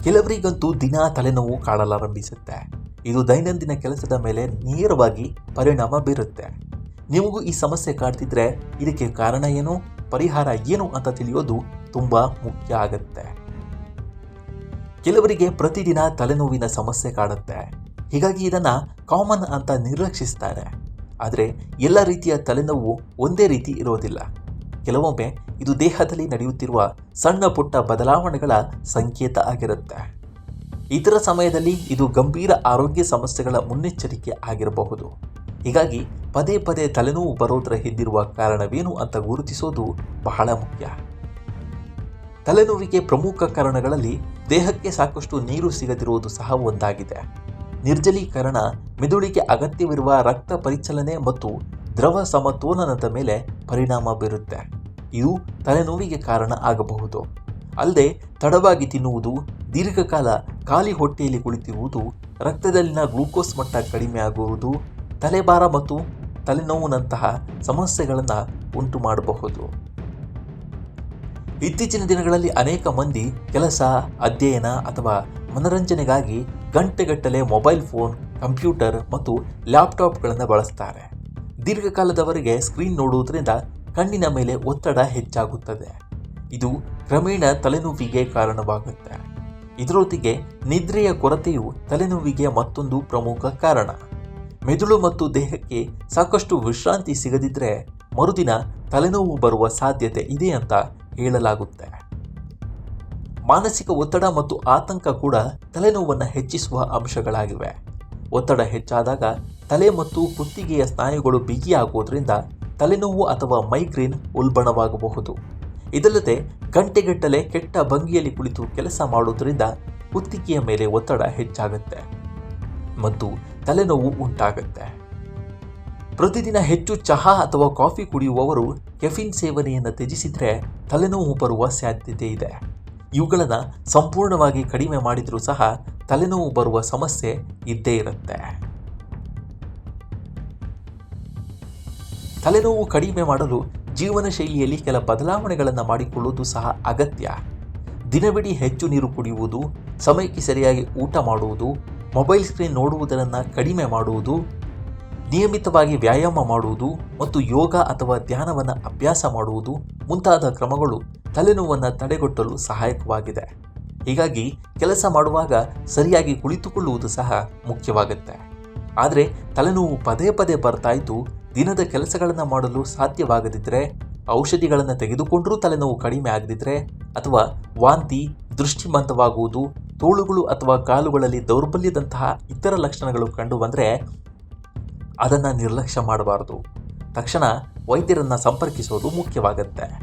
ಕೆಲವರಿಗಂತೂ ದಿನ ತಲೆನೋವು ಕಾಡಲಾರಂಭಿಸುತ್ತೆ. ಇದು ದೈನಂದಿನ ಕೆಲಸದ ಮೇಲೆ ನೇರವಾಗಿ ಪರಿಣಾಮ ಬೀರುತ್ತೆ. ನಿಮಗೂ ಈ ಸಮಸ್ಯೆ ಕಾಡ್ತಿದ್ರೆ ಇದಕ್ಕೆ ಕಾರಣ ಏನು, ಪರಿಹಾರ ಏನು ಅಂತ ತಿಳಿಯೋದು ತುಂಬ ಮುಖ್ಯ ಆಗುತ್ತೆ. ಕೆಲವರಿಗೆ ಪ್ರತಿದಿನ ತಲೆನೋವಿನ ಸಮಸ್ಯೆ ಕಾಡುತ್ತೆ. ಹೀಗಾಗಿ ಇದನ್ನು ಕಾಮನ್ ಅಂತ ನಿರ್ಲಕ್ಷಿಸ್ತಾರೆ. ಆದರೆ ಎಲ್ಲ ರೀತಿಯ ತಲೆನೋವು ಒಂದೇ ರೀತಿ ಇರೋದಿಲ್ಲ. ಕೆಲವೊಮ್ಮೆ ಇದು ದೇಹದಲ್ಲಿ ನಡೆಯುತ್ತಿರುವ ಸಣ್ಣ ಪುಟ್ಟ ಬದಲಾವಣೆಗಳ ಸಂಕೇತ ಆಗಿರುತ್ತೆ. ಇದರ ಸಮಯದಲ್ಲಿ ಇದು ಗಂಭೀರ ಆರೋಗ್ಯ ಸಮಸ್ಯೆಗಳ ಮುನ್ನೆಚ್ಚರಿಕೆ ಆಗಿರಬಹುದು. ಹೀಗಾಗಿ ಪದೇ ಪದೇ ತಲೆನೋವು ಬರೋದರ ಹಿಂದಿರುವ ಕಾರಣವೇನು ಅಂತ ಗುರುತಿಸೋದು ಬಹಳ ಮುಖ್ಯ. ತಲೆನೋವಿಗೆ ಪ್ರಮುಖ ಕಾರಣಗಳಲ್ಲಿ ದೇಹಕ್ಕೆ ಸಾಕಷ್ಟು ನೀರು ಸಿಗದಿರುವುದು ಸಹ ಒಂದಾಗಿದೆ. ನಿರ್ಜಲೀಕರಣ ಮೆದುಳಿಗೆ ಅಗತ್ಯವಿರುವ ರಕ್ತ ಪರಿಚಲನೆ ಮತ್ತು ದ್ರವ ಸಮತೋಲನದ ಮೇಲೆ ಪರಿಣಾಮ ಬೀರುತ್ತೆ. ಇದು ತಲೆನೋವಿಗೆ ಕಾರಣ ಆಗಬಹುದು. ಅಲ್ಲದೆ ತಡವಾಗಿ ತಿನ್ನುವುದು, ದೀರ್ಘಕಾಲ ಖಾಲಿ ಹೊಟ್ಟೆಯಲ್ಲಿ ಕುಳಿತಿರುವುದು, ರಕ್ತದಲ್ಲಿನ ಗ್ಲೂಕೋಸ್ ಮಟ್ಟ ಕಡಿಮೆ ಆಗುವುದು ತಲೆಭಾರ ಮತ್ತು ತಲೆನೋವಿನಂತಹ ಸಮಸ್ಯೆಗಳನ್ನು ಉಂಟು ಮಾಡಬಹುದು. ಇತ್ತೀಚಿನ ದಿನಗಳಲ್ಲಿ ಅನೇಕ ಮಂದಿ ಕೆಲಸ, ಅಧ್ಯಯನ ಅಥವಾ ಮನರಂಜನೆಗಾಗಿ ಗಂಟೆಗಟ್ಟಲೆ ಮೊಬೈಲ್ ಫೋನ್, ಕಂಪ್ಯೂಟರ್ ಮತ್ತು ಲ್ಯಾಪ್ಟಾಪ್ಗಳನ್ನು ಬಳಸ್ತಾರೆ. ದೀರ್ಘಕಾಲದವರೆಗೆ ಸ್ಕ್ರೀನ್ ನೋಡುವುದರಿಂದ ಕಣ್ಣಿನ ಮೇಲೆ ಒತ್ತಡ ಹೆಚ್ಚಾಗುತ್ತದೆ. ಇದು ಕ್ರಮೇಣ ತಲೆನೋವಿಗೆ ಕಾರಣವಾಗುತ್ತೆ. ಇದರೊಂದಿಗೆ ನಿದ್ರೆಯ ಕೊರತೆಯು ತಲೆನೋವಿಗೆ ಮತ್ತೊಂದು ಪ್ರಮುಖ ಕಾರಣ. ಮೆದುಳು ಮತ್ತು ದೇಹಕ್ಕೆ ಸಾಕಷ್ಟು ವಿಶ್ರಾಂತಿ ಸಿಗದಿದ್ದರೆ ಮರುದಿನ ತಲೆನೋವು ಬರುವ ಸಾಧ್ಯತೆ ಇದೆ ಅಂತ ಹೇಳಲಾಗುತ್ತೆ. ಮಾನಸಿಕ ಒತ್ತಡ ಮತ್ತು ಆತಂಕ ಕೂಡ ತಲೆನೋವನ್ನು ಹೆಚ್ಚಿಸುವ ಅಂಶಗಳಾಗಿವೆ. ಒತ್ತಡ ಹೆಚ್ಚಾದಾಗ ತಲೆ ಮತ್ತು ಕುತ್ತಿಗೆಯ ಸ್ನಾಯುಗಳು ಬಿಗಿಯಾಗುವುದರಿಂದ ತಲೆನೋವು ಅಥವಾ ಮೈಗ್ರೇನ್ ಉಲ್ಬಣವಾಗಬಹುದು. ಇದಲ್ಲದೆ ಗಂಟೆಗಟ್ಟಲೆ ಕೆಟ್ಟ ಭಂಗಿಯಲ್ಲಿ ಕುಳಿತು ಕೆಲಸ ಮಾಡುವುದರಿಂದ ಕುತ್ತಿಗೆಯ ಮೇಲೆ ಒತ್ತಡ ಹೆಚ್ಚಾಗುತ್ತೆ ಮತ್ತು ತಲೆನೋವು ಉಂಟಾಗುತ್ತೆ. ಪ್ರತಿದಿನ ಹೆಚ್ಚು ಚಹಾ ಅಥವಾ ಕಾಫಿ ಕುಡಿಯುವವರು ಕೆಫಿನ್ ಸೇವನೆಯನ್ನು ತ್ಯಜಿಸಿದರೆ ತಲೆನೋವು ಬರುವ ಸಾಧ್ಯತೆ ಇದೆ. ಇವುಗಳನ್ನು ಸಂಪೂರ್ಣವಾಗಿ ಕಡಿಮೆ ಮಾಡಿದರೂ ಸಹ ತಲೆನೋವು ಬರುವ ಸಮಸ್ಯೆ ಇದ್ದೇ ಇರುತ್ತೆ. ತಲೆನೋವು ಕಡಿಮೆ ಮಾಡಲು ಜೀವನ ಶೈಲಿಯಲ್ಲಿ ಕೆಲ ಬದಲಾವಣೆಗಳನ್ನು ಮಾಡಿಕೊಳ್ಳುವುದು ಸಹ ಅಗತ್ಯ. ದಿನವಿಡೀ ಹೆಚ್ಚು ನೀರು ಕುಡಿಯುವುದು, ಸಮಯಕ್ಕೆ ಸರಿಯಾಗಿ ಊಟ ಮಾಡುವುದು, ಮೊಬೈಲ್ ಸ್ಕ್ರೀನ್ ನೋಡುವುದನ್ನು ಕಡಿಮೆ ಮಾಡುವುದು, ನಿಯಮಿತವಾಗಿ ವ್ಯಾಯಾಮ ಮಾಡುವುದು ಮತ್ತು ಯೋಗ ಅಥವಾ ಧ್ಯಾನವನ್ನು ಅಭ್ಯಾಸ ಮಾಡುವುದು ಮುಂತಾದ ಕ್ರಮಗಳು ತಲೆನೋವನ್ನು ತಡೆಗಟ್ಟಲು ಸಹಾಯಕವಾಗಿದೆ. ಹೀಗಾಗಿ ಕೆಲಸ ಮಾಡುವಾಗ ಸರಿಯಾಗಿ ಕುಳಿತುಕೊಳ್ಳುವುದು ಸಹ ಮುಖ್ಯವಾಗುತ್ತೆ. ಆದರೆ ತಲೆನೋವು ಪದೇ ಪದೇ ಬರ್ತಾಯಿತು, ದಿನದ ಕೆಲಸಗಳನ್ನು ಮಾಡಲು ಸಾಧ್ಯವಾಗದಿದ್ದರೆ, ಔಷಧಿಗಳನ್ನು ತೆಗೆದುಕೊಂಡರೂ ತಲೆನೋವು ಕಡಿಮೆ ಆಗದಿದ್ದರೆ, ಅಥವಾ ವಾಂತಿ, ದೃಷ್ಟಿಮಂದವಾಗುವುದು, ತೋಳುಗಳು ಅಥವಾ ಕಾಲುಗಳಲ್ಲಿ ದೌರ್ಬಲ್ಯದಂತಹ ಇತರ ಲಕ್ಷಣಗಳು ಕಂಡು ಬಂದರೆ ಅದನ್ನು ನಿರ್ಲಕ್ಷ್ಯ ಮಾಡಬಾರದು. ತಕ್ಷಣ ವೈದ್ಯರನ್ನು ಸಂಪರ್ಕಿಸೋದು ಮುಖ್ಯವಾಗುತ್ತೆ.